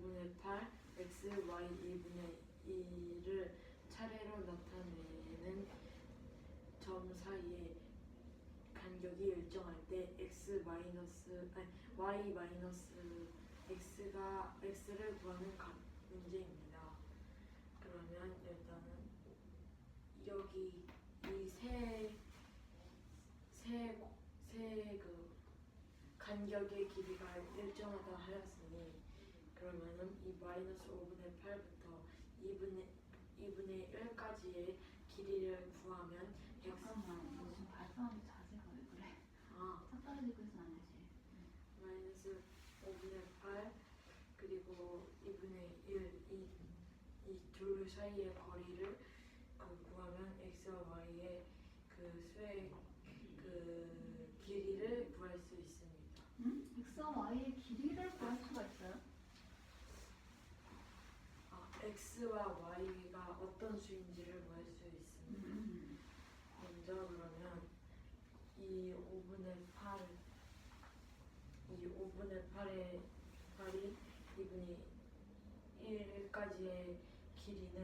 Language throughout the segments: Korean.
5분의 8 x, y 2분의 2를 차례로 나타내는 점 사이의 간격이 일정할 때 y 마이너스 x를 구하는 문제입니다. 그러면 일단은 여기 이세 간격의 길이가 일정하다 하였으니, 그러면은 이 마이너스 5분의 8부터 2분의 1까지의 길이를 구하면 잠깐만, 너 지금 발성하기 자세가 왜 그래? 차 떨어지고 있으면 안 되지. 마이너스 5분의 8 그리고 2분의 1 이 둘 사이의 거리를 구하면 x와 y의 수의 길이를 구할 수 있습니다. 응? x와 y의 길이를 구할 수가 있어요? x와 y가 어떤 수인지를 구할 수 있습니다. 먼저 그러면 이 5분의 8의 8이 2분의 1까지의 길이는,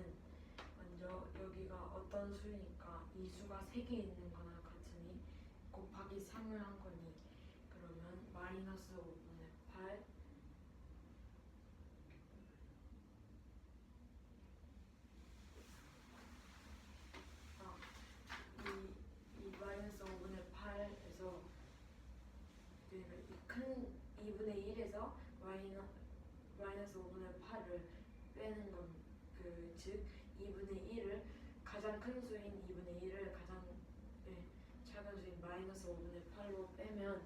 먼저 여기가 어떤 수니까 이 수가 3개 있는 거나 같으니 곱하기 3을 한 거니, 그러면 마이너스 5분의 8 이 마이너스 5분의 8에서 큰 2분의 1에서 마이너스 5분의 8을 빼는 건, 즉 2분의 1을 가장 큰 수인 2분의 1을 가장 작은 수인 마이너스 5분의 8로 빼면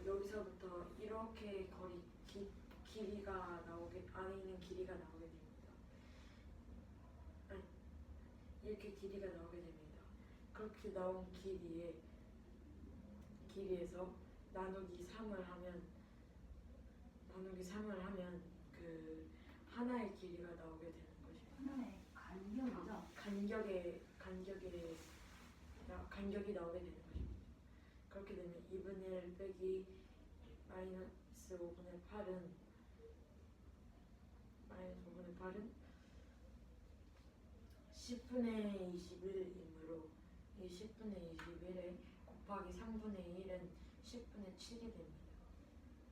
여기서부터 이렇게 길이가 안에 있는 길이가 나오게 됩니다. 이렇게 길이가 나오게 됩니다. 그렇게 나온 길이에서 나누기 3을 하면 하나의 길이가 나오게 되는 것입니다. 하나의 간격이죠? 간격이 나오게 되는 것입니다. 그렇게 되면 2분의 1 빼기 마이너스 5분의 8은 10분의 21이므로 이 10분의 21에 곱하기 3분의 1은 10분의 7이 됩니다.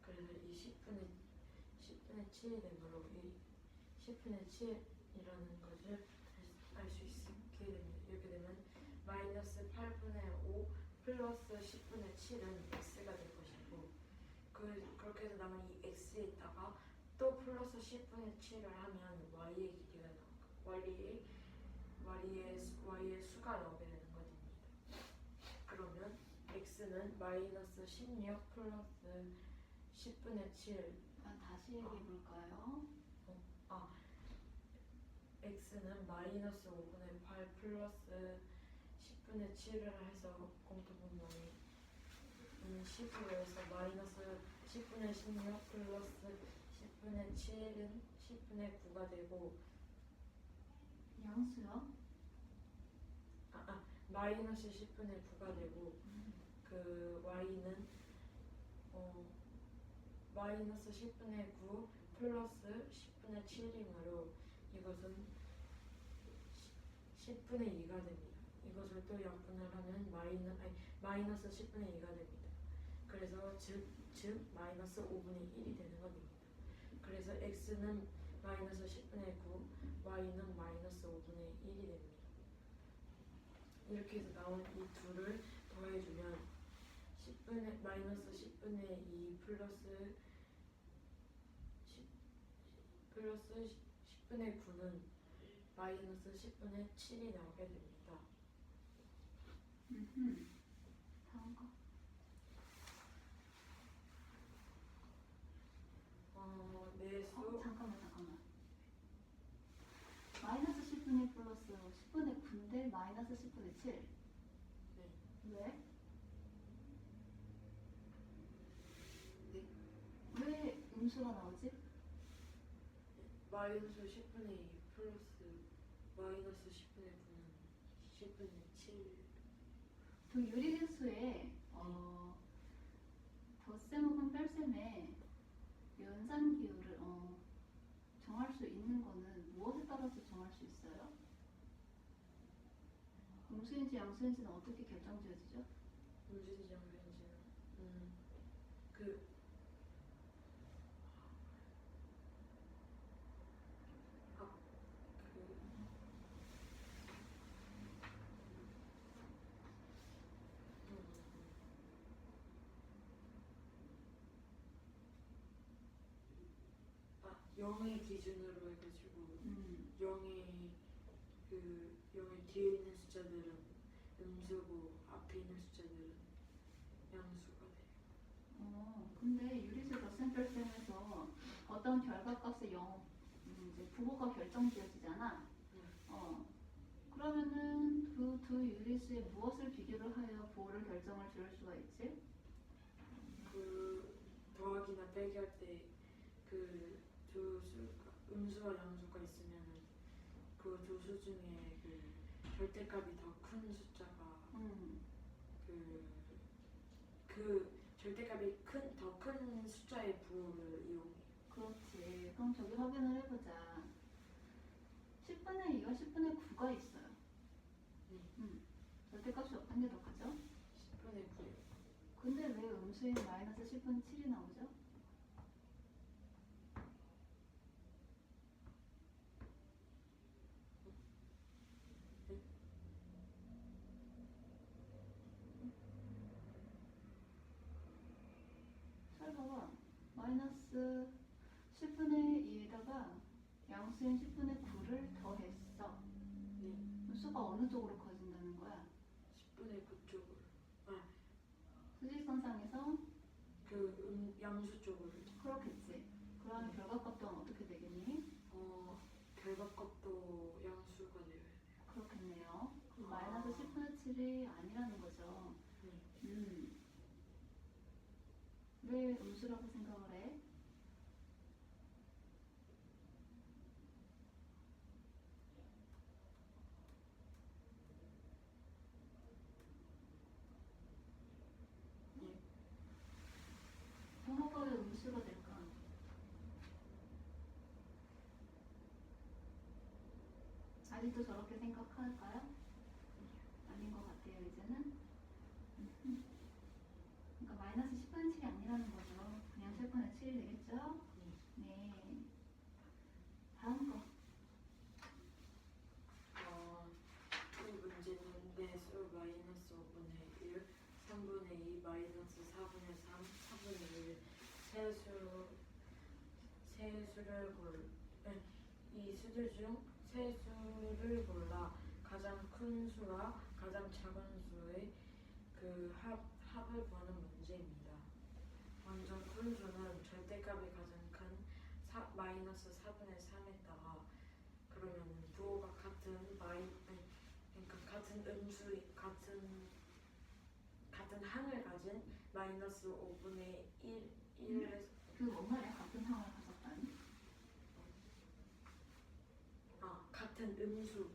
그래서 이 10분의 7이 되므로 이 10분의 7이라는 것을 알 수 있게 됩니다. 이렇게 되면 마이너스 8분의 5 플러스 10분의 7은 x가 될 것이고, 그렇게 해서 남은 이 x에다가 또 플러스 10분의 7을 하면 y의 길이가 y의 수가 나오게 되는 것입니다. 그러면 x는 마이너스 16 플러스 10분의 7. 다시 얘기해 볼까요? x는 마이너스 5분의 8 플러스 10분의 7을 해서 공통분모에 10으로 해서 마이너스 10분의 16 플러스 10분의 7은 10분의 9가 되고, 양수요? 마이너스 10분의 9가 되고, y는 마이너스 10분의 9 플러스 10분의 7이므로 이것은 10분의 2가 됩니다. 이것을 또 약분을 하면 마이너스 10분의 2가 됩니다. 그래서 즉 마이너스 5분의 1이 되는 겁니다. 그래서 x는 마이너스 10분의 9, y는 마이너스 5분의 1이 됩니다. 이렇게 해서 나온 이 둘을 더해주면 마이너스 10분의 2 플러스 10분의 9는 마이너스 10분의 7이 나오게 됩니다. 다음 거. 내수. 잠깐만. 마이너스 10분의 플러스 10분의 9인데 마이너스 10분의 7. 네. 왜? 네. 왜 음수가 나오지? 마이너스 10분의 2 플러스 마이너스 10분의 9는 10분의 7. 그 유리수에 덧셈 혹은 뺄셈에 연산 기호를 음수인지 양수인지는 어떻게 결정지어지죠? 음수인지 양수인지는 그 아, 그 영의 기준으로 해가지고 영의 영의 뒤에 있는 숫자들은 음수고 앞에 있는 숫자들은 양수가 돼요. 근데 유리수 더샘플셈에서 어떤 결과값의 이제 부호가 결정지어지잖아. 그러면은 그 두 유리수에 무엇을 비교를 하여 부호를 결정을 지을 수가 있지? 그 더하기나 빼기 할 때 그 두 수가 음수와 양수가 있으면은 그 두 수 중에 그 절대값이 더 큰 숫자가 그 절대값이 더 큰 숫자의 부호를 이용해요. 그렇지. 그럼 저기 확인을 해보자. 10분의 2와 10분의 9가 있어요. 절대값이 어떤 게 더 크죠? 10분의 9요. 근데 왜 음수인 마이너스 10분의 7이 나오죠? 잘 봐봐. 마이너스 10분의 2에다가 양수인 10분의 9를 더했어. 네. 수가 어느 쪽으로 커진다는 거야? 10분의 9 쪽으로. 수직선상에서 양수 쪽으로. 그렇겠지. 그러면 결과값 또한 어떻게 되겠니? 결과값도 양수가 돼요. 그렇겠네요. 그럼 마이너스 10분의 7이 아니라는 거죠. 왜 음수라고 생각을 해? 부호가 왜 음수가 될까? 아직도 저렇게 생각할까요? 아닌 것 같아요, 이제는. 그러니까 마이너스 10분의 7이 아니라는 거죠. 그냥 10분의 7이 되겠죠? 네. 다음 거. 이 문제는 내수 마이너스 5분의 1, 3분의 2, 마이너스 4분의 3, 4분의 1 이 수들 중 세 수를 골라 가장 큰 수와 가장 작은 수의 그 합을 구하는 문제입니다. 먼저 큰 수는 절대값이 가장 큰 마이너스 4분의 3에다가 그러면 부호가 같은 그러니까 같은 같은 항을 가진 마이너스 5분의 1을 그게 뭔 말이야? 같은 항을 가졌다니? 같은 음수.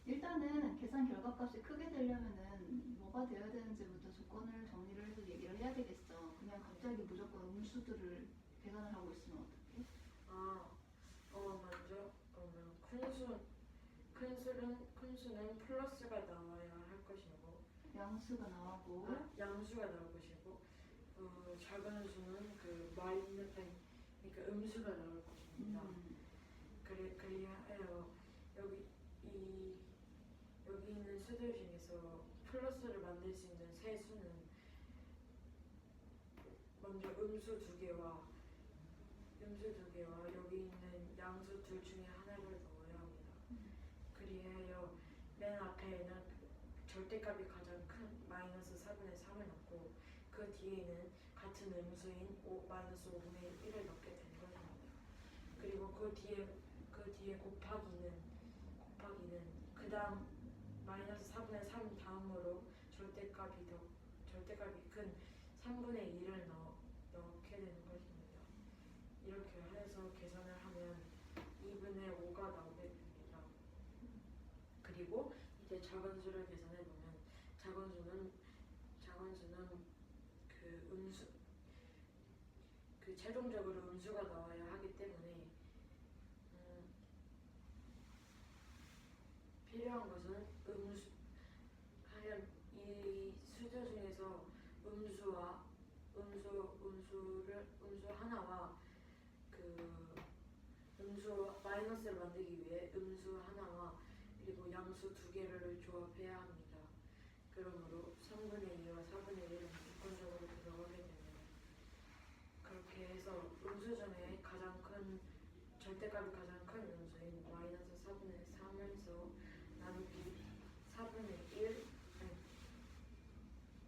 일단은 계산 결과값이 크게 되려면은 뭐가 되어야 되는지부터 조건을 정리를 해서 얘기를 해야 되겠어. 그냥 갑자기 무조건 음수들을 계산을 하고 있으면 어떡해? 먼저 그러면 큰 수는 플러스가 나와야 할 것이고 양수가 나오고 양수가 나올 것이고 작은 수는 그러니까 음수가 나올 것입니다. 그리하여 여기 있는 수들 중에서 플러스를 만들 수 있는 세 수는 먼저 음수 두 개와 여기 있는 양수 둘 중에 하나를 넣어야 합니다. 그리하여 맨 앞에는 절대값이 가장 큰 마이너스 4분의 3을 넣고 그 뒤에는 같은 음수인 마이너스 5분의 1을 넣게 되는 것입니다. 그리고 그 뒤에 곱하기는 그 다음 마이너스 4분의 3 다음으로 절대값이 큰 3분의 2를 넣게 되는 것입니다. 이렇게 해서 계산을 하면 2분의 5가 나오게 됩니다. 그리고 이제 작은 수를 계산해 보면 작은 수는 최종적으로 음수가 나와야 하기 때문에 필요한 것은 마이너스를 만들기 위해 음수 하나와 그리고 양수 두 개를 조합해야 합니다. 그러므로 3분의 2와 4분의 1은 무조건적으로 들어가게 됩니다. 그렇게 해서 음수 중에 가장 큰 절대값이 가장 큰 음수인 마이너스 4분의 3에서 나누기 4분의 1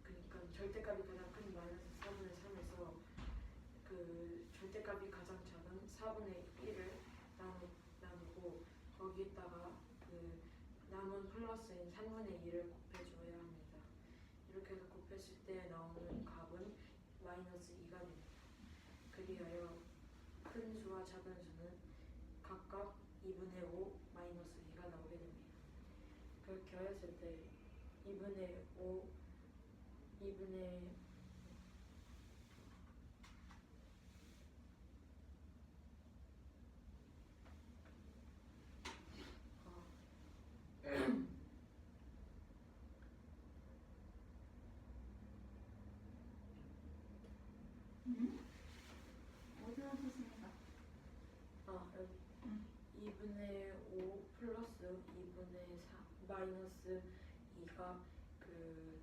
그러니까 절대값이 가장 큰 마이너스 4분의 3에서 그 절대값이 가장 작은 4분의 1을 나누고 거기에다가 그 남은 플러스인 3분의 2를 곱해줘야 합니다. 이렇게 해서 곱했을 때 나오는 값은 마이너스 2가 됩니다. 그리하여 큰 수와 작은 수는 각각 2분의 5 마이너스 2가 나오게 됩니다. 그렇게 하였을 때 2분의 5 2분의 어디서 썼습니까? 2분의 5 플러스 2분의 4 마이너스 2가 그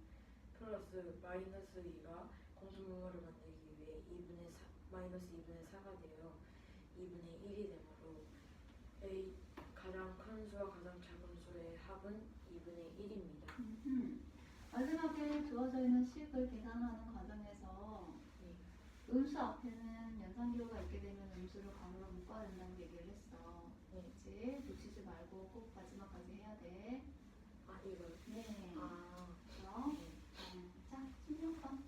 플러스 마이너스 2가 공통분모를 만들기 위해 2분의 4 마이너스 2분의 4가 되어 2분의 1이 되므로 A 가장 큰 수와 가장 작은 수의 합은 2분의 1입니다. 마지막에 주어져 있는 식을 계산하는 과정에서 음수 앞에는 연산기호가 있게 되면 음수를 괄호로 묶어야 된다고 얘기를 했어. 그렇지? 놓치지 말고 꼭 마지막까지 해야 돼. 이거요? 네. 그럼 자, 16번.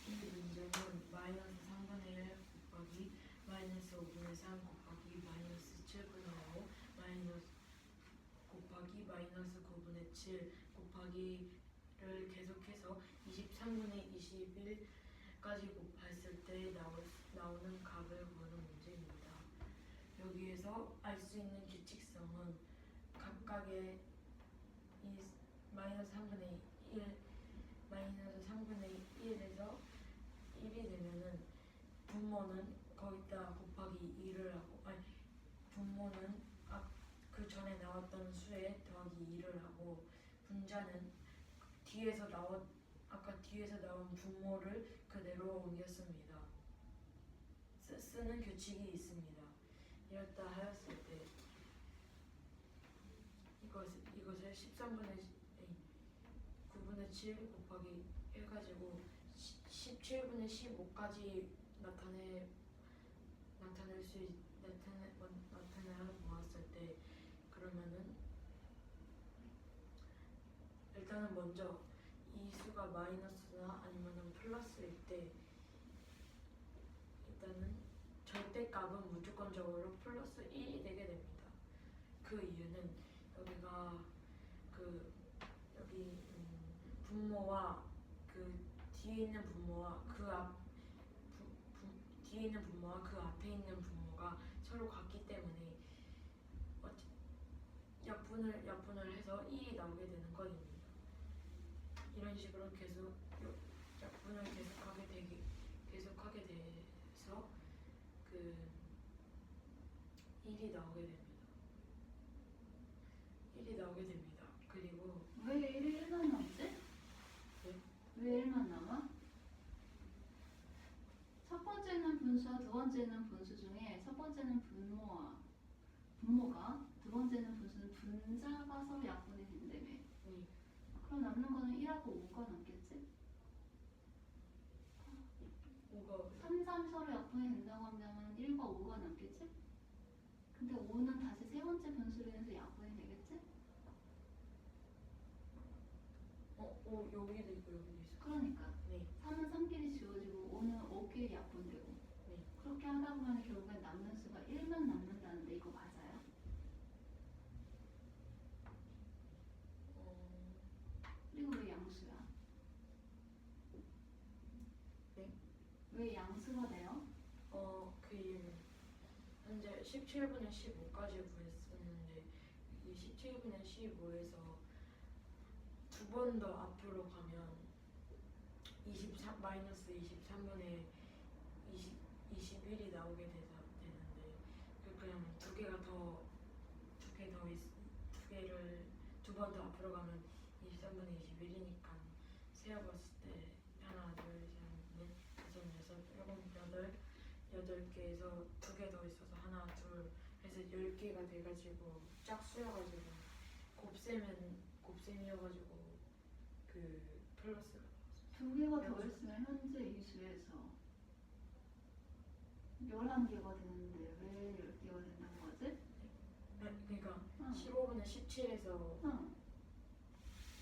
이 문제는 마이너스 3분의 1 곱하기 마이너스 5분의 3 곱하기 마이너스 7분의 5 마이너스 곱하기 마이너스 9분의 7 곱하기를 계속해서 23분의 21까지 곱했을 때 나오는 값을 구하는 문제입니다. 여기에서 알 수 있는 규칙성은 각각의 이 마이너스 3분의 1 마이너스 3분의 1에서 1이 되면은 분모는 거기다 곱하기 2를 하고 분모는 그 전에 나왔던 수에 더하기 2를 하고 분자는 아까 뒤에서 나온 분모를 그대로 옮겼습니다. 쓰는 규칙이 있습니다. 이렇다 하였을 때 이것을 13분의 9분의 7 곱하기 해가지고 17분의 15까지 나타내 보았을 때 그러면은 일단은 먼저 이 수가 마이너스나 아니면은 플러스일 때 일단은 절대값은 무조건적으로 플러스 1이 되게 됩니다. 그 이유는 여기가 여기 분모와 그 뒤에 있는 분모와 뒤에 있는 분모와 그 앞에 있는 분모가 서로 같기 때문에 약분을 해서 1이 나오게 되는 것입니다. 이런 식으로 계속 약분을 계속하게 돼서 그 1이 나오게 됩니다. 1이 나오게 됩니다. 그리고 왜 1만 남지? 네? 왜 1만 남아? 첫 번째는 분수와 두 번째는 분수 중에 첫 번째는 분모가 두 번째는 분수는 분자가 서로 약분이 된다며. 그럼 남는 거는 1하고 5가 남겠지? 3, 3 서로 약분이 된다고 하면 1과 5가 남겠지? 근데 5는 다시 세 번째 분수로 인해서 약분이 되겠지? 여기도 있고 여기도 있어. 그러니까 네. 3은 3끼리 지워지고 5는 5끼리 약분되고. 네. 그렇게 하다 보면 결국엔 남는 수가 1만 남는다는데 이거 맞아요? 그리고 왜 양수야? 네? 왜 양수가 돼요? 그 이유는 현재 17분의 15까지 구했었는데 이 17분의 15에서 두 번 더 앞으로 가면 마이너스 23분의 21이 나오게 되는데 그냥 두 개를 두 번 더 앞으로 가면 23분의 21이니까 세어봤을 때 하나, 둘, 셋, 넷, 다섯, 여섯, 일곱, 여덟 개에서 두 개 더 있어서 하나, 둘 해서 10개가 돼가지고 짝수여가지고 곱셈이어가지고 그 플러스가 두 개가 더 있으면 현재 이 수에서 11개가 되는데 왜 10개가 된다는 거지? 그러니까 응. 15분의 17에서 응.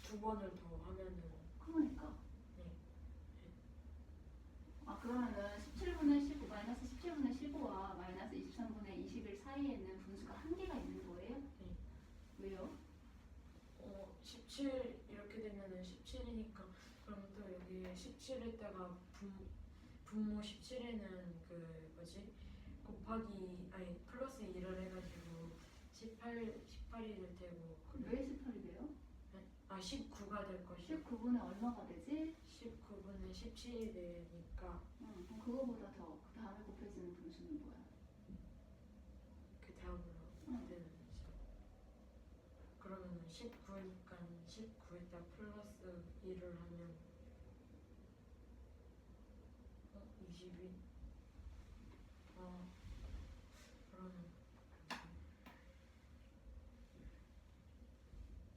두 번을 더 하면은 그러니까. 네. 아 그러면은 17분의 15 마이너스 17분의 15와 마이너스 23분의 21 사이에는 분수가 한 개가 있는 거예요? 네. 왜요? 17 이렇게 되면은 17이니까 그럼 또 여기 17에다가 분모 17에는 그 뭐지 곱하기 아니 플러스 1을 해가지고 18이 될 테고 왜 18이 돼요? 19가 될 것이요. 19분의 얼마가 되지? 19분의 17이 되니까 응. 그럼 그거보다 더 그 다음에 곱해지는 분수는 뭐야? 그 다음으로 응. 되는 거죠. 그러면은 19니까 19에다 플러스 1을 하면 22. 그러면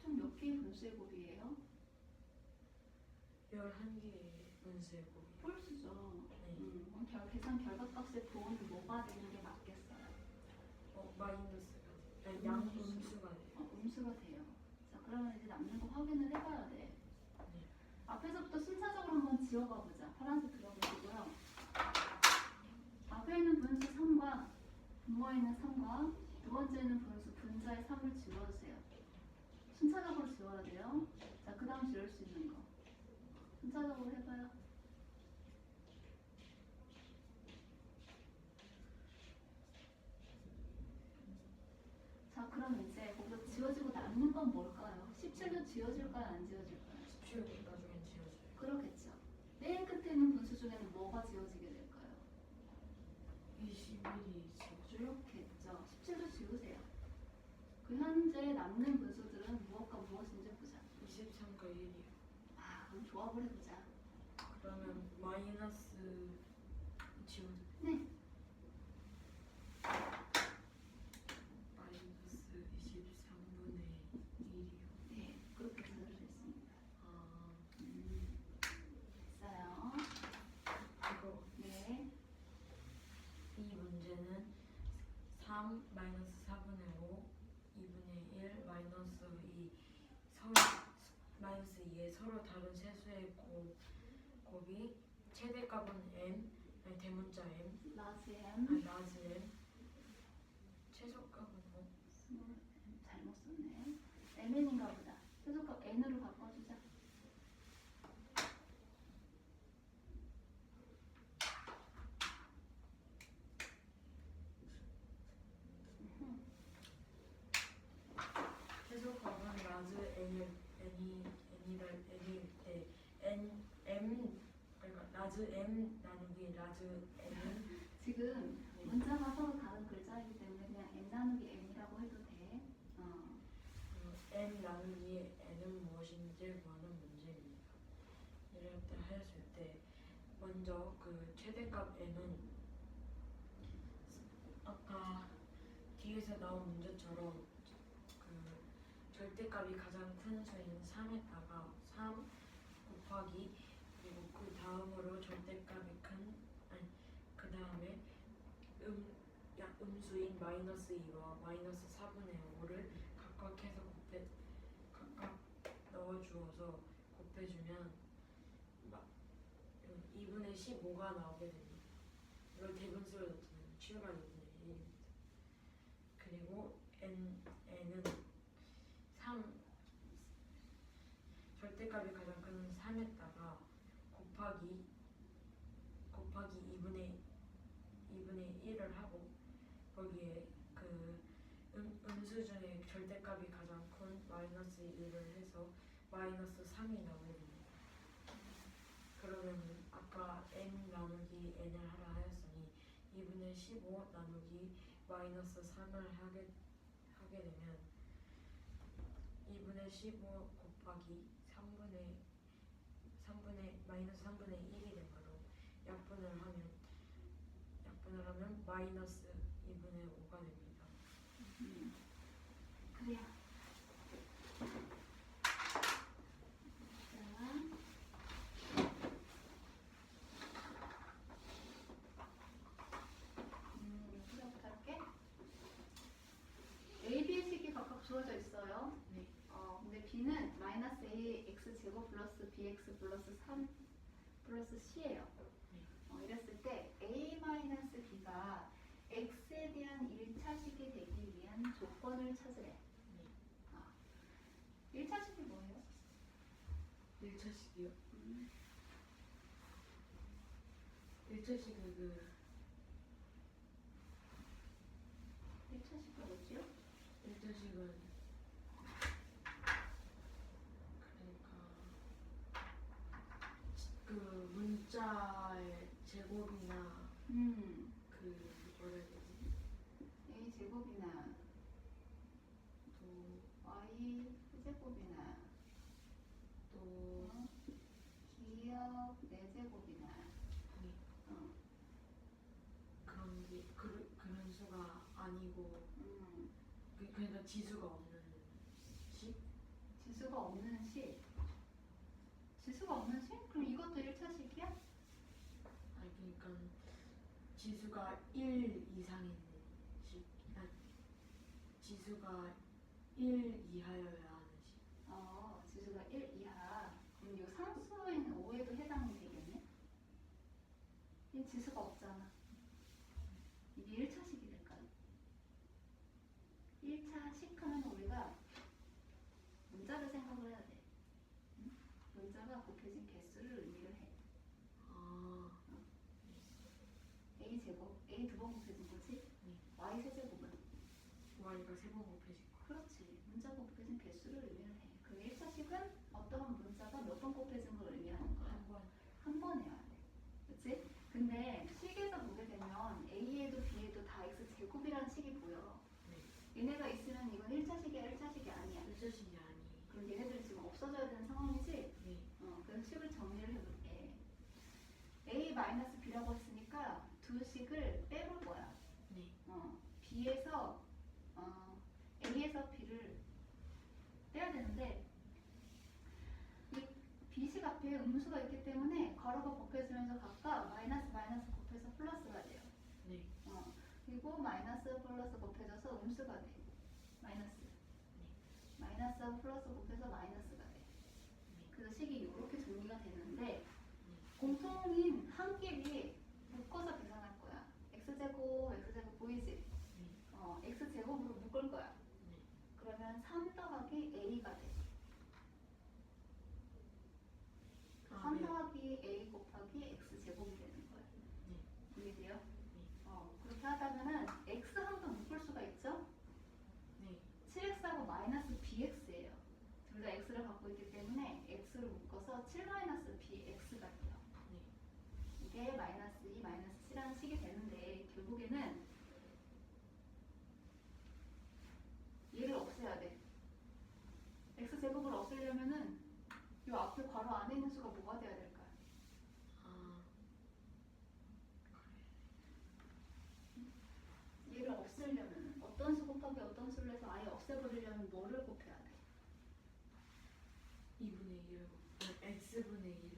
총 몇 개의 분수의 곱이에요? 11개의 분수의 곱이. 홀수죠. 네. 그럼 계산 결과값의 부호는 뭐가 되는 게 맞겠어요? 마이너스가 아니 양음수가 돼요. 음수가 돼요. 자, 그러면 이제 남는 거 확인을 해봐야 돼. 네. 앞에서부터 순차적으로 한번 지워가 보자. 파란색 들어보시고요. 앞에 있는 분수 3과 분모에 있는 3과 두 번째 있는 분수 분자의 3을 지워주세요. 순차적으로 지워야 돼요. 자, 그 다음 지울 수 있는 거. 순차적으로 해봐요. 자, 그럼 이제 거기서 지워지고 남는 건 뭘까요? 17도 지워질까요? 안 지워질까요? 17이 나중엔 지워져요. 그렇겠죠. 맨 끝에 있는 분수 중에는 뭐가 지워지게 될까요? 21이 지워져요? 그렇겠죠. 17도 지우세요. 그 현재 남는 분수들은 무엇과 무엇인지 보자. 23과 1이요. 아, 그럼 조합을 해보자. 그러면 마이너스 지워져. 네. 마이너스 23분의 1이요. 네, 그렇게 찾을 수 있습니다. 됐어요. 이거 네. 이 문제는 3 마이너스 4분의 5 2분의 1 마이너스 2 마이너스 2의 서로 다른 세수의 곱이 최대값은 m 아니 대문자 m 라지 아니 M. 라지 m 최소값은 잘못 썼네. mn인가 보다. 최소값 n으로 바꿔주자. 최소값은 라지 n일 때 m 그러니까 라지 m 나누기 라지 n은 지금 네. 문자가 서로 다른 글자이기 때문에 그냥 n 나누기 n이라고 해도 돼. n 나누기 n은 무엇인지 구하는 문제입니다. 이렇게 하였을 때 먼저 그 최대값 n은 아까 뒤에서 나온 문제처럼 그 절대값이 가장 큰 수인 3에다가 3 곱하기 그리고 그 다음으로 절대값이 큰 아니 그 다음에 음수인 마이너스 2와 마이너스 4분의 5를 각각 해서 각각 넣어주어서 곱해주면 2분의 15가 나오게 됩니다. 이걸 대분수로 넣으면 7과 2분의 1입니다. 그리고 n은 3 절대값이 가장 큰 3에다가 곱하기 2분의 1을 하고 거기에 그 음수 중에 절대값이 가장 큰 마이너스 1을 해서 마이너스 3이 나오게 됩니다. 그러면 아까 n 나누기 n을 하라 하였으면 2분의 15 나누기 마이너스 3을 하게 되면 2분의 15 곱하기 3분의 마이너스 3분의 1이 되므로 약분을 하면 마이너스 2분의 5가 됩니다. 그래요. 시작부터 할게. A, B의 식이 각각 주어져 있어요. 네. 근데 B는 마이너스 A x 제곱 플러스 bx 플러스 3 플러스 C예요. 이랬을 때 A 마이너스 B가 x에 대한 1차식이 되기 위한 조건을 찾으래. 1차식이 뭐예요? 1차식이요? 1차식은 1차식이 뭐지요? 1차식은 그 문자의 제곱이나 그 뭐라 해야 되지? A 제곱이나 또 Y 세제곱이나 또 기억 4제곱이나 그런 게 그런 수가 아니고 그러니까 지수가 없는 식? 지수가 없는 식. 지수가 없는 식? 그럼 이것도 1차식이야? 아니 그러니까 지수가 1 이상인 식. 아니, 지수가 1 이하여야 하는 식. 지수가 1 이하. 그럼 이 상수인 5에도 해당이 되겠네? 이 지수가 없잖아. 이게 1차식이 될까요? 1차식 하면 우리가 문자를 생각을 해야 돼. 문자가 곱해진 개수를 의미를 해. A 제곱, A 두 번 곱해진 거지? Y 세제곱은? y가 3번 곱해진 거. 그렇지. 문자가 곱해진 개수를 의미를 해. 그럼 1차식은 어떠한 문자가 몇 번 곱해진 걸 의미하는 거야? 한 번. 한 번 해야 돼. 그치? 근데 식에서 보게 되면 A에도 B에도 다 X제곱이라는 식이 보여. 얘네가 있으면 이건 1차식이야, 1차식이 아니야. 1차식이 아니. 그럼 얘네들이 지금 없어져야 되는 상황이지? 네. 그래서 식을 정리를 해볼게. A-B라고 했으니까 두 식을 빼볼 거야. 네. B에서 A에서 B를 빼야 되는데 이 B식 앞에 음수가 있기 때문에 괄호가 벗겨지면서 각각 마이너스 곱해서 플러스가 돼요. 네. 그리고 마이너스 플러스 곱해져서 음수가 돼. 마이너스 플러스 곱해서 마이너스가 돼. 그래서 식이 이렇게 정리가 되는데 공통인 한 끼리 묶어서 계산할 거야. x제곱 보이지? x제곱으로 묶을 거야. 그러면 3 더하기 a가 돼. 3 더하기 a 곱하기 x제곱이 되는 거야. 이해돼요? 그렇게 하다면은 x항도 묶을 수가 있죠? 7x하고 마이너스 bx예요. 둘 다 x를 갖고 있기 때문에 x를 묶어서 7 마이너스 bx가 돼요. 이게 마이너스 2 마이너스 7라는 식이 되는데 결국에는 얘를 없애야 돼. x제곱을 없애려면은 이 앞에 괄호 안에 있는 수가 뭐가 돼야 될까요? 얘를 없애려면 어떤 수 곱하기 어떤 수를 해서 아예 없애버리려면 뭐를 곱해야 돼? 2분의 1을 x분의 1을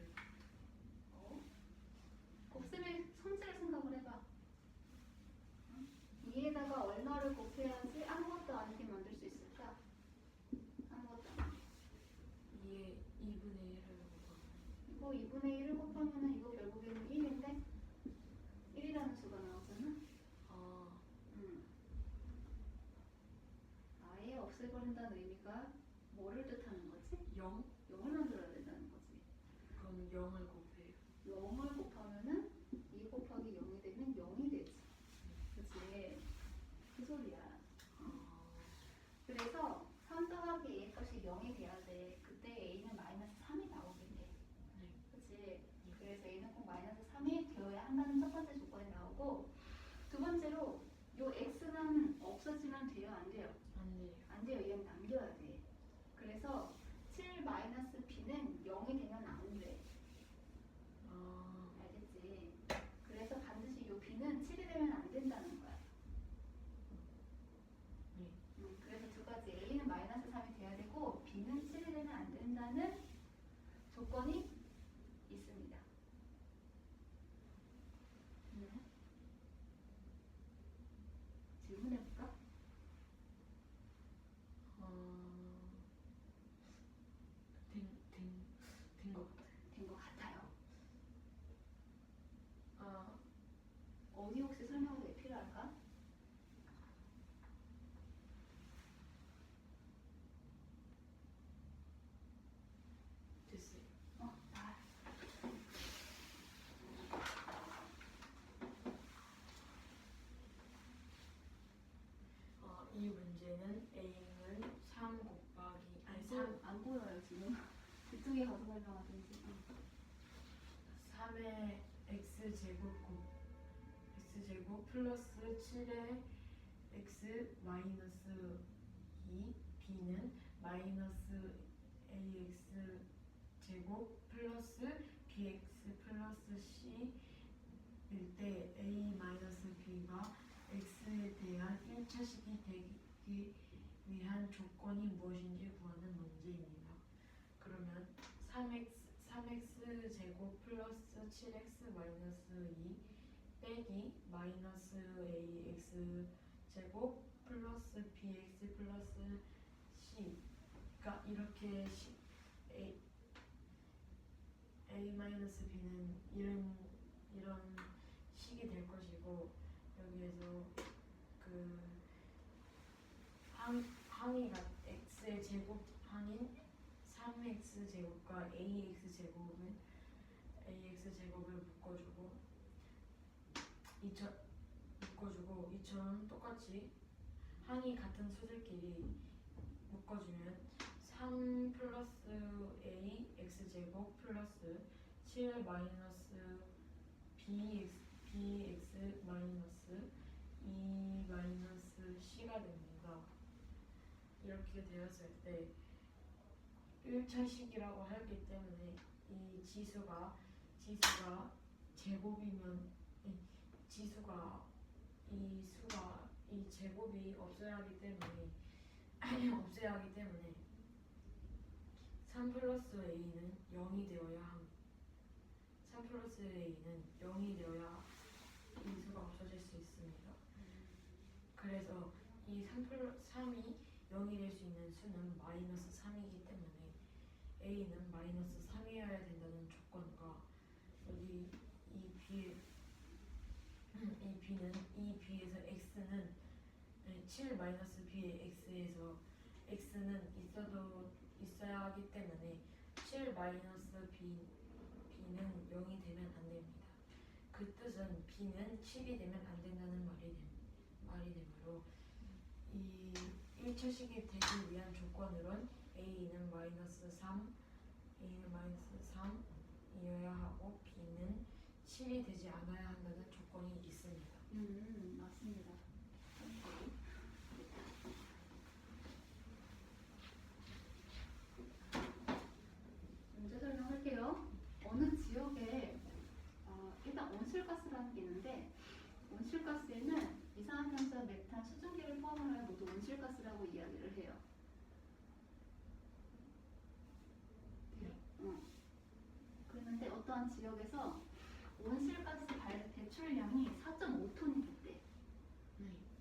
곱셈의 성질을 생각을 해봐. 2에다가 얼마를 곱해야지 아무것도 아니게 만들 수 있을까? 아무것도 아니게. 2분의 1을 곱하면 이거 2분의 1을 곱하면은 이거 결국에는 1인데 1이라는 수가 나오잖아. 아예 없애버린다는 의미가 뭐를 뜻하는 거지? 0? 0을 만들어야 된다는 거지. 그럼 0을 곱해요. 0을 곱하면은 2 곱하기 0이 되면 0이 되지. 그치? 그 소리야. 그래서 3 더하기 A 값이 0이 돼야 돼. 그때 A는 마이너스 3이 나오게 돼. 그치? 그래서 A는 꼭 마이너스 3이 되어야 한다는 첫 번째 조건이 나오고 두 질문해볼까? 된 것 같아요. 된 것 같아요. 아, 어디 혹시 설명이 필요할까? 됐어요. 나 이 문제는 A는 3 곱하기 아니 3 안 보여요 지금. 그쪽에 가서 설명하든지. 3의 x제곱 플러스 7의 x 마이너스 2 b는 마이너스 ax 제곱 플러스 bx 플러스 c일 때 a 마이너스 b가 x에 대한 1차식이 되기 위한 조건이 무엇인지 구하는 문제입니다. 그러면 3x 제곱 플러스 7x 마이너스 2 빼기 마이너스 ax 제곱 플러스 bx 플러스 c가 이렇게 a 마이너스 b는 이런 식이 될 것이고, 여기에서 그 항이가 x의 제곱 항인 3x 제곱과 ax 제곱을 묶어주고 이처럼 똑같이 항이 같은 수들끼리 묶어주면 3 플러스 a x 제곱 플러스 7 마이너스 bx 마이너스 2 마이너스 c가 됩니다. 이렇게 되었을 때 1차식이라고 하기 때문에 이 지수가 제곱이면 이 제곱이 없어야 하기 때문에 3 플러스 a는 0이 되어야 함. 3 플러스 a는 0이 되어야 이 수가 없어질 수 있습니다. 그래서 이 3이 0이 될 수 있는 수는 마이너스 3이기 때문에 a는 마이너스 3이어야 된다는 조건과, 여기 이 b에서 x는 7 마이너스 b의 x에서 x는 있어야 하기 때문에 7 마이너스 b는 0이 되면 안 됩니다. 그 뜻은 b는 7이 되면 안 된다는 말이 되므로 이 1차식이 되기 위한 조건으론 a는 마이너스 3이어야 하고 b는 7이 되지 않아야 한다는 조건이 있습니다. 맞습니다. 문제 설명할게요. 어느 지역에 일단 온실가스라는 게 있는데, 온실가스에는 이산화탄소와 메탄, 수증기를 포함하여 모두 온실가스라고 이야기를 해요. 그런데 어떠한 지역에서 온실가스 배출량이 4.5톤이 됐대.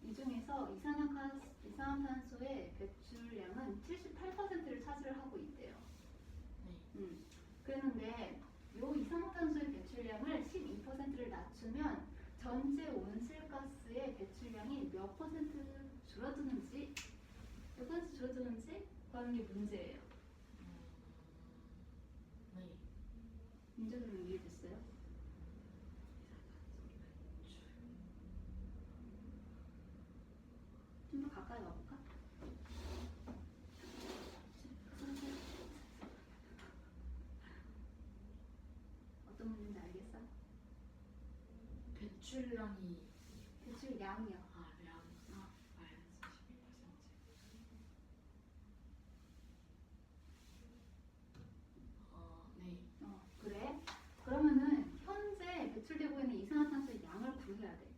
이 중에서 이산화탄소의 배출량은 78%를 차지하고 있대요. 그랬는데 이 이산화탄소의 배출량을 12%를 낮추면 전체 온실가스의 배출량이 몇 퍼센트 줄어드는지, 구하는 게 문제예요. 문제 좀 이해됐어요? 좀 더 가까이 와볼까? 어떤 문제인지 알겠어? 배출량이요. 그래? 그러면은 현재 배출되고 있는 이산화탄소의 양을 구해야 돼.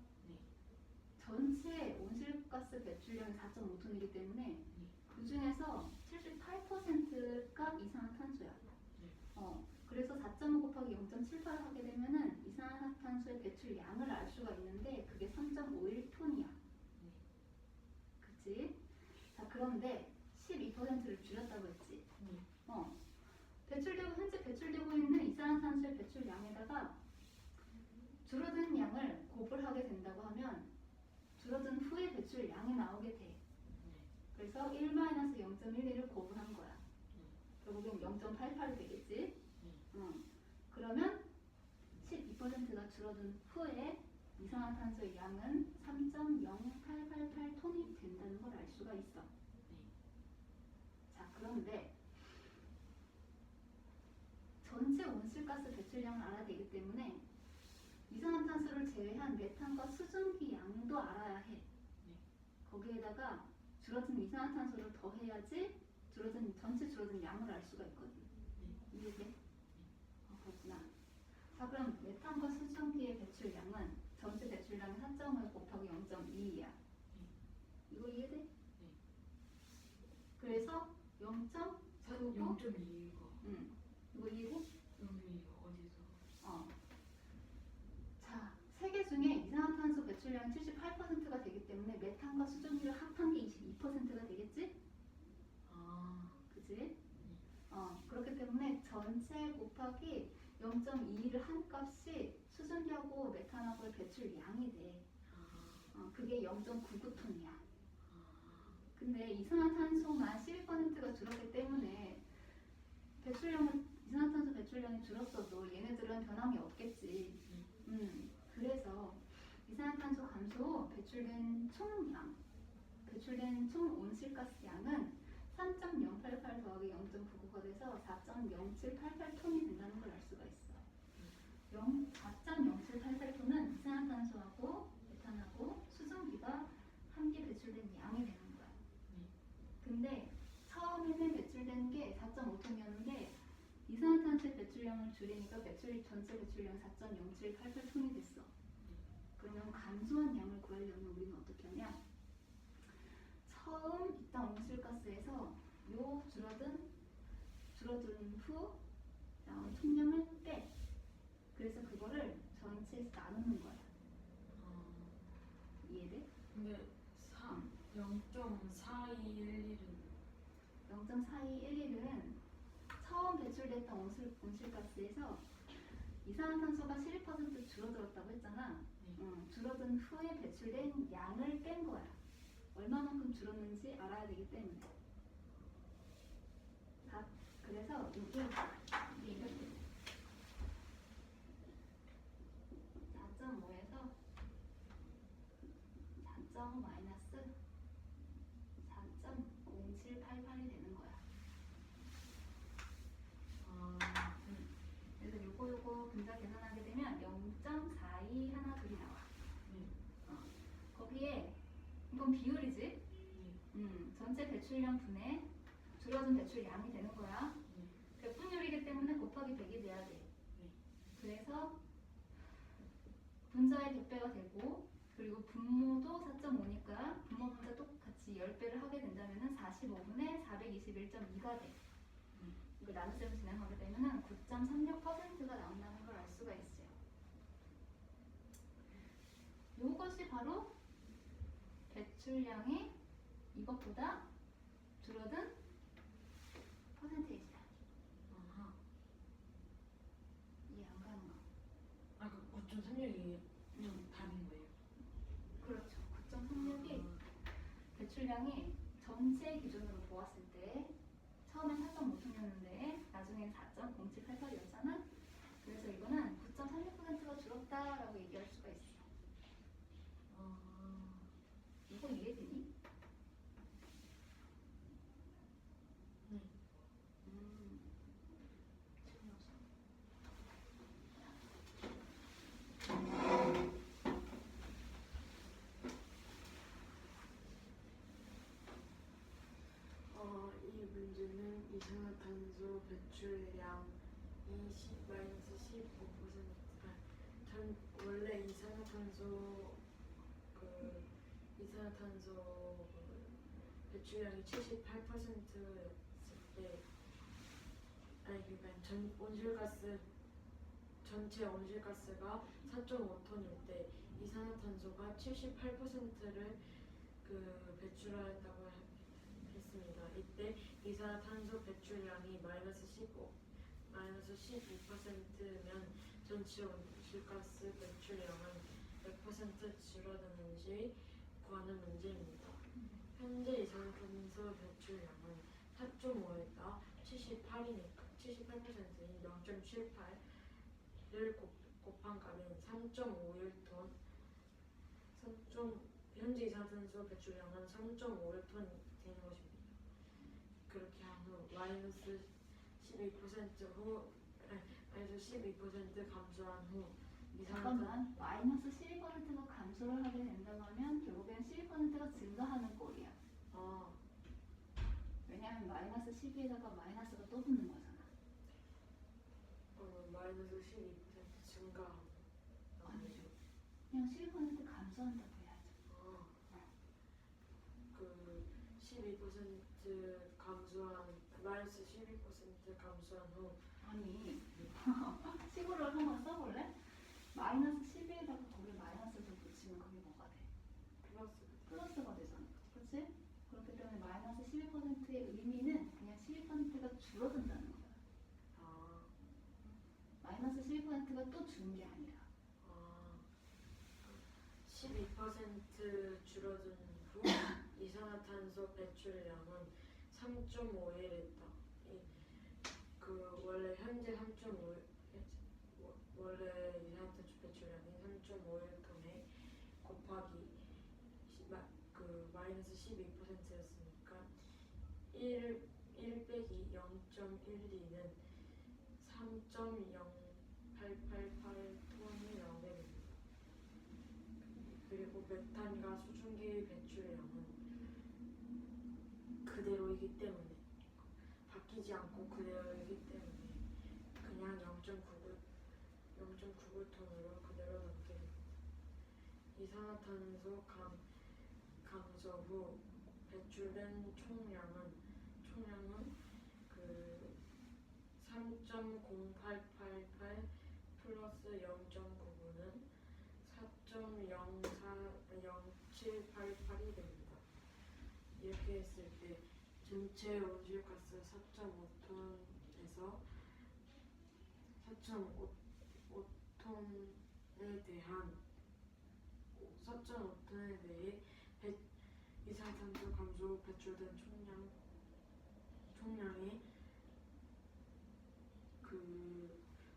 전체 온실가스 배출량이 4.5톤이기 때문에 그 중에서 78%가 이산화탄소야. 그래서 4.5 곱하기 0.78을 하게 되면은 이산화탄소의 배출량을 알 수가 있는데 그게 3.51톤이야. 그런데 12%를 줄였다고 했지. 네. 현재 배출되고 있는 이산화탄소의 배출량에다가 줄어든 양을 곱을 하게 된다고 하면 줄어든 후에 배출량이 나오게 돼. 네. 그래서 1-0.11을 곱을 한 거야. 결국엔 0.88이 되겠지. 그러면 12%가 줄어든 후에 이산화탄소의 양은 3.0888톤이 된다는 걸 알 수가 있어. 자, 그런데 전체 온실가스 배출량을 알아야 되기 때문에 이산화탄소를 제외한 메탄과 수증기 양도 알아야 해. 거기에다가 줄어든 이산화탄소를 더해야지 전체 줄어든 양을 알 수가 있거든. 이해돼? 그렇구나. 자, 그럼 메탄과 수증기의 배출량은 전체 배출량의 4.5 곱하기 0.2야. 이거 이해돼? 그래서 0.49 0.2가 이거 이해돼? 0.2가 어디서? 자, 세계 중에 이산화탄소 배출량이 78%가 되기 때문에 메탄과 수증기를 합한 게 22%가 되겠지? 그치? 그렇기 때문에 전체 곱하기 0.2를 한 값이 수증기하고 메탄하고의 배출량이 돼. 그게 0.99톤이야. 근데 이산화탄소만 12%가 줄었기 때문에 이산화탄소 배출량이 줄었어도 얘네들은 변함이 없겠지. 그래서 이산화탄소 감소 후 배출된 총 온실가스 양은 3.088 더하기 0.99가 돼서 4.0788톤이 된다는 걸 알 수가 있어. 4.0788톤은 이산화탄소하고 메탄하고 수증기가 함께 배출된 양이 되는 거야. 근데 처음에는 배출된 게 4.5톤이었는데 이산화탄소의 배출량을 줄이니까 전체 배출량이 4.0788톤이 됐어. 그러면 감소한 양을 구하려면 우리는 어떻게 하냐? 처음 일단 온실가스에서 요 줄어든 후 나온 총량을 빼. 그래서 그거를 전체에서 나누는 거야. 이해돼? 근데 0.4211은 0.4211은 처음 배출됐던 온실가스에서 이산화탄소가 12% 줄어들었다고 했잖아. 줄어든 후에 배출된 양을 뺀 거야. 얼마만큼 줄었는지 알아야 되기 때문에. 그래서 이게 이렇게 4.5에서 4. 마이너스 4.0788이 되는 거야. 그래서 요거 분자 계산하게 되면 0.42 하나 둘이 나와. 거기에 이건 비율이지. 전체 배출량 분의 줄어든 배출량이 되는 거야. 100분율이기 때문에 곱하기 100이 돼야 돼. 그래서 분자의 100배가 되고, 그리고 분모도 4.5니까 분모 분자 똑같이 10배를 하게 된다면 45분의 421.2가 돼. 이거 나눗셈을 진행하게 되면 9.36%가 나온다는 걸 알 수가 있어요. 이것이 바로 배출량이 이것보다 줄어든 퍼센테이지다. 이해 안 가는 거? 그 9.36이 좀 다른 거예요? 그렇죠. 9.36이 배출량이 전체 기준으로 보았을 때 처음엔 4.5톤이었는데 나중엔 4.0788이었잖아. 그래서 이거는 9.36%가 줄었다라고 얘기할 수가 있어. 이거 이해되니? 네. 이 문제는 이산화탄소 배출량 20-15%. 원래 이산화탄소 배출량이 78%였을 때, 그러니까 전체 온실가스가 4.5톤일 때 이산화탄소가 78%를 배출하였다고 있습니다. 이때 이산화탄소 배출량이 -12%면 전체 온실가스 배출량은 100% 줄어드는지 구하는 문제입니다. 현재 이산화탄소 배출량은 4.5에다 78%인 0.78를 곱한 값인 3.51톤. 현재 이산화탄소 배출량은 3.51톤 되는 것입니다. 그렇게 한 후 마이너스 12% 감소한 후 잠깐만, 마이너스 12%가 감소를 하게 된다고 하면 결국엔 12%가 증가하는 꼴이야. 왜냐하면 마이너스 12에다가 마이너스가 또 붙는 거잖아. 마이너스 12% 증가. 아니죠. 그냥 12% 감소한다고 해야죠. 그 12% 감소한 마이너스 12% 감소한 후 아니, 식으로 한번 써볼래? 마이너스 12에다가 거기 마이너스를 좀 붙이면 그게 뭐가 돼? 플러스가 되잖아. 그치? 그렇기 때문에 마이너스 12%의 의미는 그냥 12%가 줄어든다는 거야. 마이너스 12%가 또 준 게 아니라. 12% 줄어든 후 이산화탄소 배출량은 3.5일이다. 원래 현재 3.5 원래 이산화탄소 배출량이 3.51톤에 곱하기 마이너스 12%였으니까 1 빼기 0.12는 3.0888톤이 나오게 됩니다. 그리고 메탄과 수증기 배출량은 그대로이기 때문에 바뀌지 않고 그대로이기 때문에 그냥 0.99톤으로 그대로 남게 됩니다. 이산화탄소 감소 후 배출된 총량은 3.0888 플러스 0.99는 4.0788이 됩니다. 이렇게 했을 때 전체 온실가스 4.5톤에 대해 이산화탄소 감소 후 배출된 총량이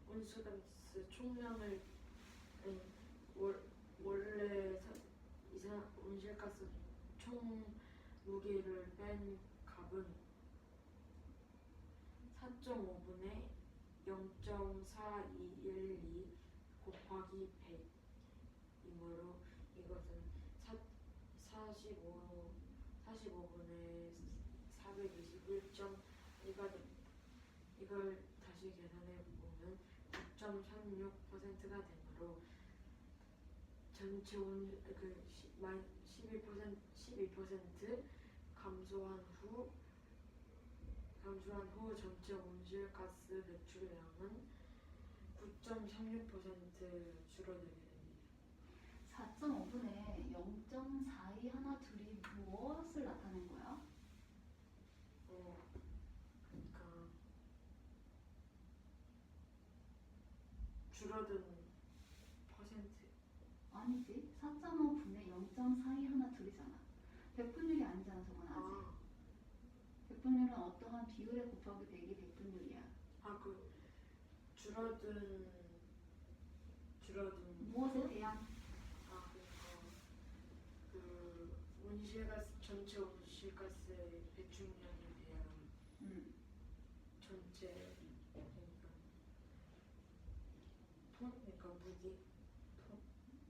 온실가스 총량을 원래 온실가스 총 무게를 뺀 값은 4.5분의 0.4212 곱하기 100이므로 이것은 45분의 421.1가 됩니다. 이걸 다시 계산해 보면 9.36%가 되므로 전체 12% 감소한 후 전체 온실가스 배출량은 9.36% 줄어들게 됩니다. 4.5분의 0.42 하나 둘이 무엇을 나타낸 거야? 그러니까 줄어든 퍼센트. 아니지. 4.5분의 0.42 하나 둘이잖아. 백분율이 아니잖아, 저건 아직. 백분율은 어떠한 비율에 곱하기 100이 백분율이야. 줄어든 무엇에 대한? 전체 온실가스의 배출량에 대한 전체 그러니까 무게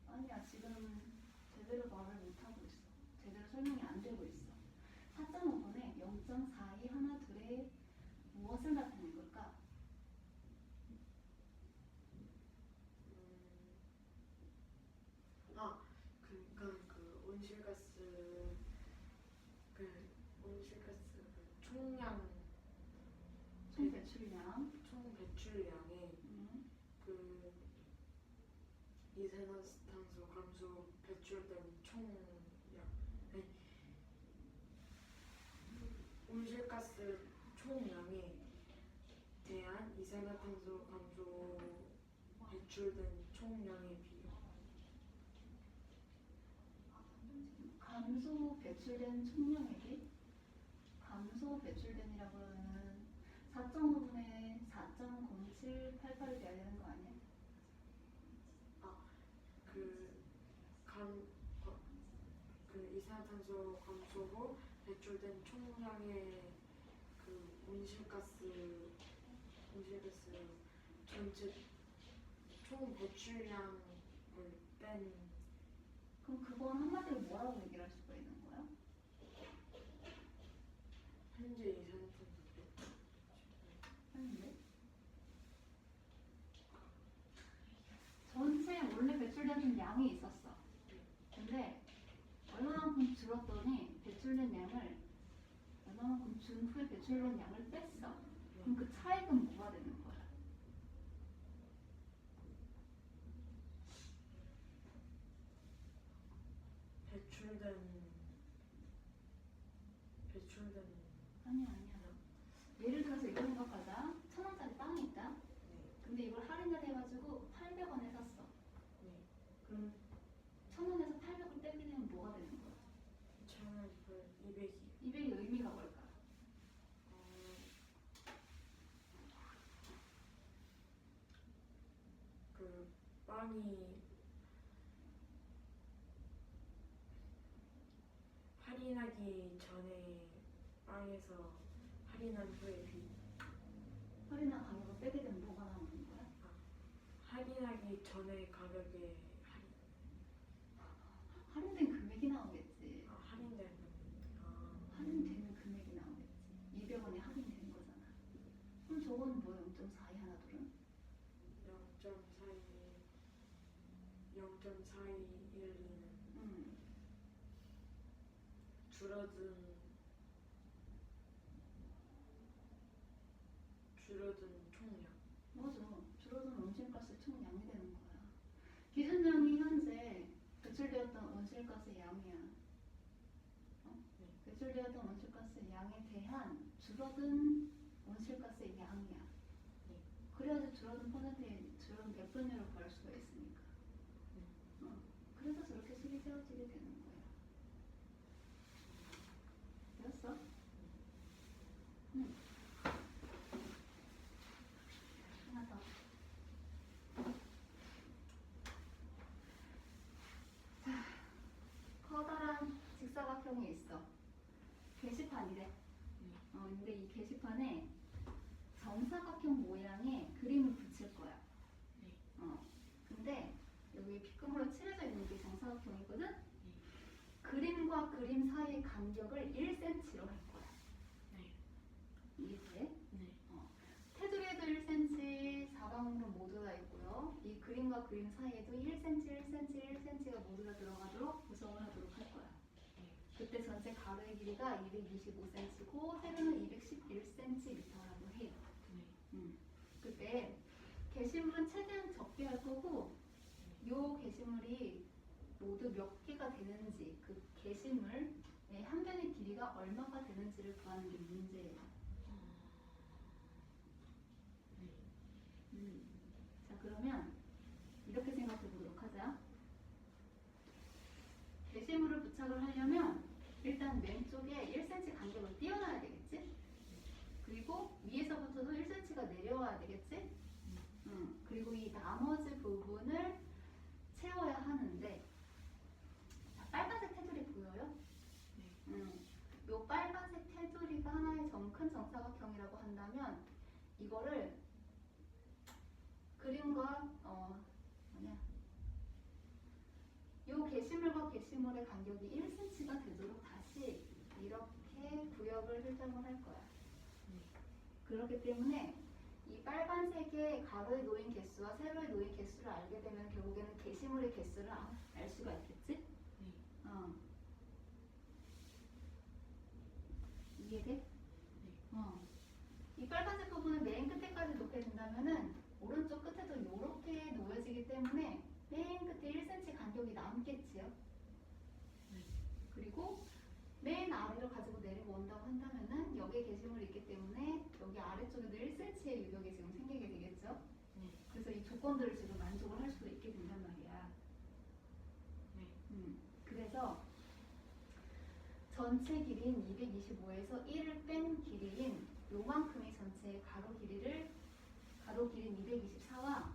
아니야, 지금 제대로 말을 못하고 있어. 제대로 설명이 안 되고 있어. 4.5분의 0.42 하나 둘의 무엇을 나타낸 걸까? 그러니까 온실가스 총량 총 배출량. 총 배출량에 이산화탄소 감소 배출된 총량 온실가스 총량에 대한 이산화탄소 감소 배출된 총량의 비율. 감소 배출된 총량에게 감소 배출된이라고 하면 4.5분의 4.0788이 돼야 되는 거 아니야? 그 이산화탄소 감소 후 배출된 총량의 그 온실가스 전체 총 배출량을 뺀. 그럼 그건 한마디로 뭐라고 얘기를 할 수가 있는 거야? 현재 이산화탄소 배출. 했는데 전체 원래 배출되는 양이 있었어. 근데 얼마만큼 줄었더니 배출된 양을 얼마만큼 준 후에 배출된 양을 뺐어. 그럼 그 차액은 뭐가 되는 거야? 아니야. 예를 들어서 이거 생각하자. 1,000원짜리 빵이 있다. 근데 이걸 할인을 해가지고 800원에 샀어. 그럼 1,000원에서 800원 빼게 되면 뭐가 되는 거야? 200이. 200의 의미가 뭘까? 그 빵이 할인하기 전에 빵에서 할인한 후에 할인한 가격을 빼게 되면 뭐가 남는 거야? 할인하기 전에 가격에 할인된 금액이 나오겠지. 할인된 할인되는 금액이 나오겠지. 200원에 할인되는 거잖아. 그럼 저건 뭐 0.42 하나둘은? 0.4212는 줄어든 총량. 맞아. 줄어든 온실가스 총량이 되는 거야. 기준량이 현재 배출되었던 온실가스 양이야. 배출되었던 온실가스 양에 대한 줄어든 온실가스 양이야. 그래야지 줄어든 몇 분율을 구할 수가 있으니까. 그래서 저렇게 식이 세워지게 되는 거야. 됐어? 하나 더. 자, 커다란 직사각형이 있어. 게시판이래. 근데 이 게시판에 정사각형 모양의 그림을 붙일 거야. 근데 여기 빗금으로 칠해져 있는 게 정사각형이거든? 그림과 그림 사이의 간격을 1cm로 할 거야. 이해돼? 테두리에도 1cm, 사방으로 모두 다 있고요. 이 그림과 그림 사이에도 1cm가 모두 다 들어가도록 구성을 하도록 할 거야. 그때 전체 가로의 길이가 225cm고 세로는 211cm라고 해요. 그때 게시물은 최대한 적게 할 거고 요 게시물이 모두 몇 개가 되는지 그 게시물의 한 변의 길이가 얼마가 되는지를 구하는 게 문제예요. 자, 그러면 이렇게 생각해 보도록 하자. 게시물을 부착을 하려면 일단 왼쪽에 1cm 간격을 띄워놔야 되겠지? 그리고 위에서부터도 1cm가 내려와야 되겠지? 그리고 이 나머지 부분을 채워야 하는데 자, 빨간색 테두리 보여요? 요 빨간색 테두리가 하나의 큰 정사각형이라고 한다면 이거를 그림과 요 게시물과 게시물의 간격이 1cm가 되도록 다시 이렇게 구역을 설정을 할 거야. 그렇기 때문에 이 빨간색의 가로에 놓인 개수와 세로에 놓인 개수를 알게 되면 결국에는 게시물의 개수를 알 수가 있겠지? 이해돼? 이 빨간색 부분을 맨 끝에까지 놓게 된다면은 오른쪽 끝에도 이렇게 놓여지기 때문에 맨 끝에 1cm 간격이 남겠지요? 그리고 맨 아래로 가지고 내리고 온다고 한다면은 여기에 게시물이 게시물이 있기 때문에 여기 아래쪽에도 1cm의 유격이 지금 생기게 되겠죠? 네. 그래서 이 조건들을 지금 만족을 할 수도 있게 된단 말이야. 네. 그래서 전체 길이인 225에서 1을 뺀 길이인 요만큼의 전체 가로 길이인 224와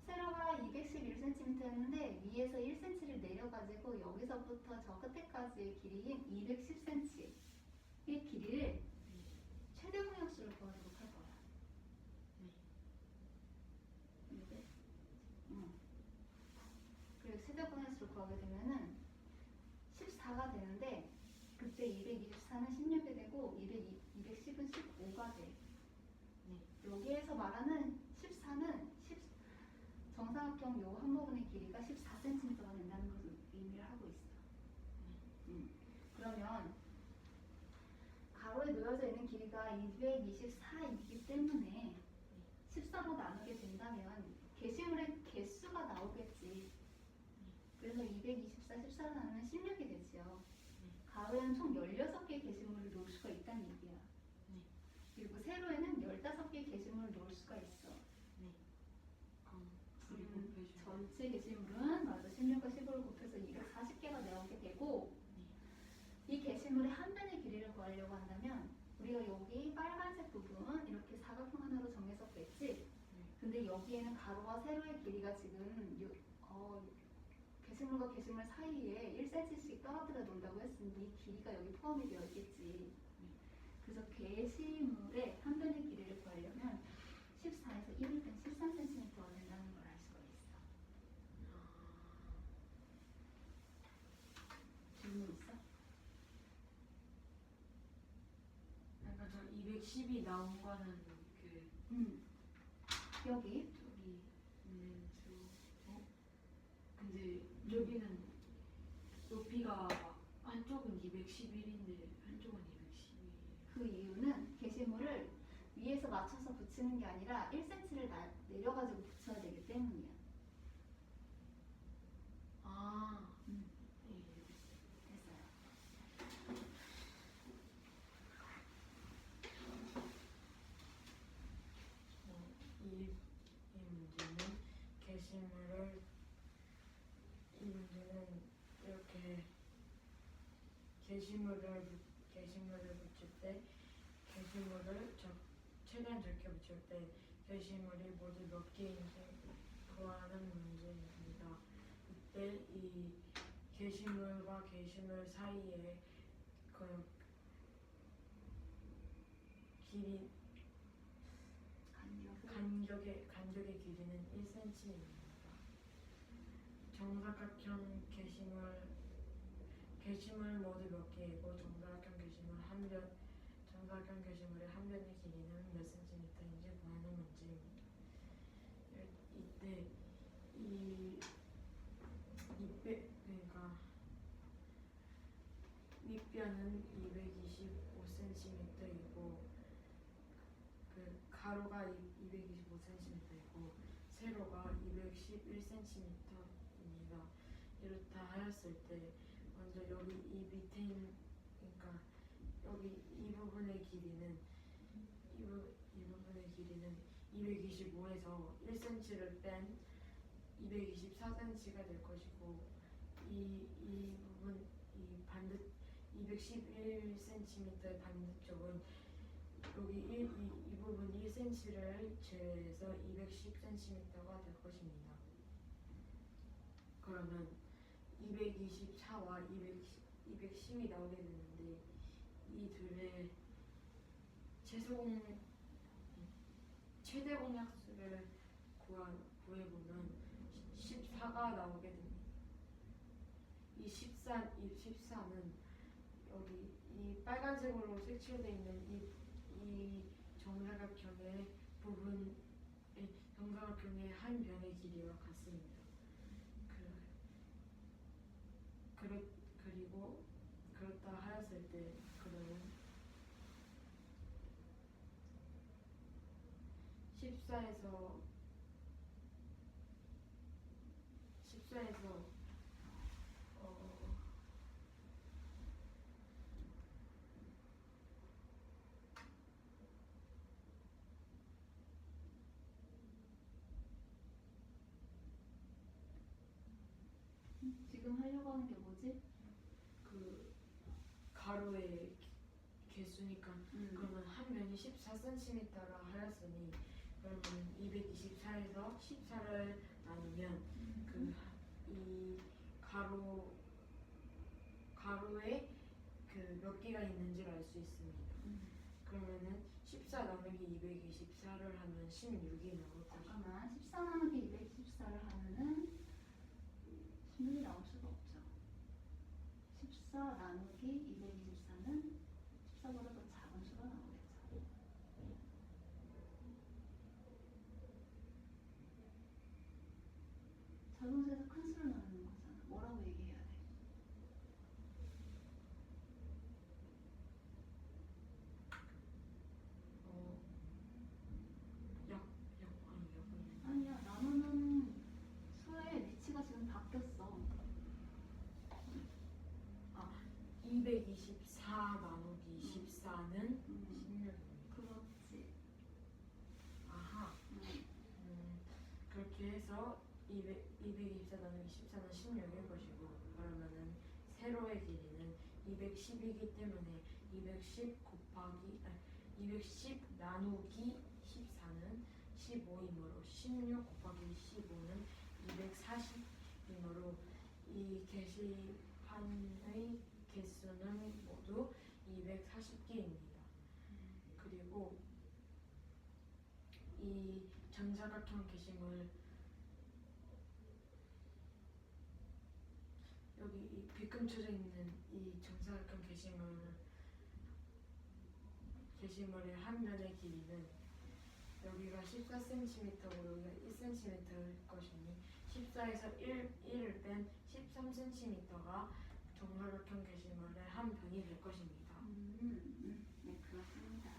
세로가 211cm였는데 위에서 1cm를 내려가지고 여기서부터 저 끝에까지의 길이인 210cm의 길이를 최대 공약수를 구하도록 할 거야. 이해돼? 그리고 최대 공약수를 구하게 되면은 14가 되는데 그때 224는 16이 되고 210은 15가 돼. 여기에서 말하는 14는 정사각형 요 한 부분의 길이가 14cm가 된다는 것을 의미를 하고 있어. 그러면 가로에 놓여져 있는 길이가 224이기 때문에 14로 나누게 된다면 게시물의 개수가 나오겠지. 그래서 224, 14로 나누면 16이 되지요. 가로에는 총 16개의 게시물을 놓을 수가 있다는 얘기야. 그리고 세로에는 15개의 게시물을 놓을 수가 있어. 그리고 전체 게시물은 맞아 16과 15를 곱해서 240개가 나오게 되고 이 게시물의 한 변의 길이를 구하려고 한다면 우리가 여기 빨간색 부분 이렇게 사각형 하나로 정해서 뺐지. 근데 여기에는 가로와 세로의 길이가 지금 게시물과 게시물 사이에 1cm씩 떨어뜨려 놓는다고 했으니 이 길이가 여기 포함이 되어 있겠지. 그래서 게시물의 한 변의 길이를 구하려면 14에서 1을 뺀 13cm가 된다는 걸 알 수가 있어. 질문 있어? 약간 저 210이 나온 거는 여기 저기 있는 근데 여기는 높이가 한쪽은 211인데 한쪽은 212. 그 이유는 게시물을 위에서 맞춰서 붙이는 게 아니라 1cm를 내려가지고 붙여야 되기 때문이야. 아, 네. 됐어요. 이 문제는 이렇게 게시물을 붙일 때 최대한 적게 붙일 때 게시물이 모두 몇 개인지 구하는 문제입니다. 이때 이 게시물과 게시물 사이에 그 길이 간격의 길이는 1cm입니다. 정사각형 게시물 모두 몇 개이고 정사각형 게시물의 한 변의 길이는 몇 cm인지 구하는 문제입니다. 이때 그러니까 윗변은 225cm이고 그 가로가 225cm이고 세로가 211cm입니다. 이렇다 하였을 때 먼저 여기 이 밑에 있는 그러니까 여기 이 부분의 길이는 225에서 1cm를 뺀 224cm가 될 것이고 이 부분 이 반대 211cm의 반대쪽은 여기 이 부분 1cm를 제외해서 210cm가 될 것입니다. 그러면 224와 210이 나오게 되는데 이 둘의 최대 공약수를 구해보면 14가 나오게 됩니다. 이 14는 여기 이 빨간색으로 색칠되어 있는 이 정사각형의 정사각형의 한 변의 길이와 같습니다. 그리고 그렇다 하였을 때 그러면 14에서 지금 하려고 하는 게 뭐지? 그 가로의 개수니까 그러면 한 면이 14cm라 하였으니 그러면 224에서 14를 나누면 그 이 가로에 그 몇 개가 있는지를 알 수 있습니다. 그러면은 14 나누기 224를 하면 16이 나올 것이고 잠깐만 14 나누기 224를 하면은 16이 나올 수가 없죠. 14 나누기 224는 14보다 더 작은 수가 나오겠죠. 작은 수에서 큰 수를 나누는 거잖아. 뭐라고 얘기해야 돼? 아니야, 나누는 수의 위치가 지금 바뀌었어. 224 나누기 14는 16입니다. 그렇지. 아하. 그렇게 해서 224 나누기 14는 16일 것이고 그러면은 세로의 길이는 210이기 때문에 210 나누기 14는 15이므로 16 곱하기 15는 240이므로 이 게시판의 개수는 모두 240개입니다. 그리고 이 정사각형 게시물 여기 이 빗금쳐져 있는 이 정사각형 게시물의 한 면의 길이는 여기가 14cm고 여기가 1cm일 것이니 14에서 1을 뺀 13cm가 정사각형 게시물의 한 변이 될 것입니다. 네, 그렇습니다.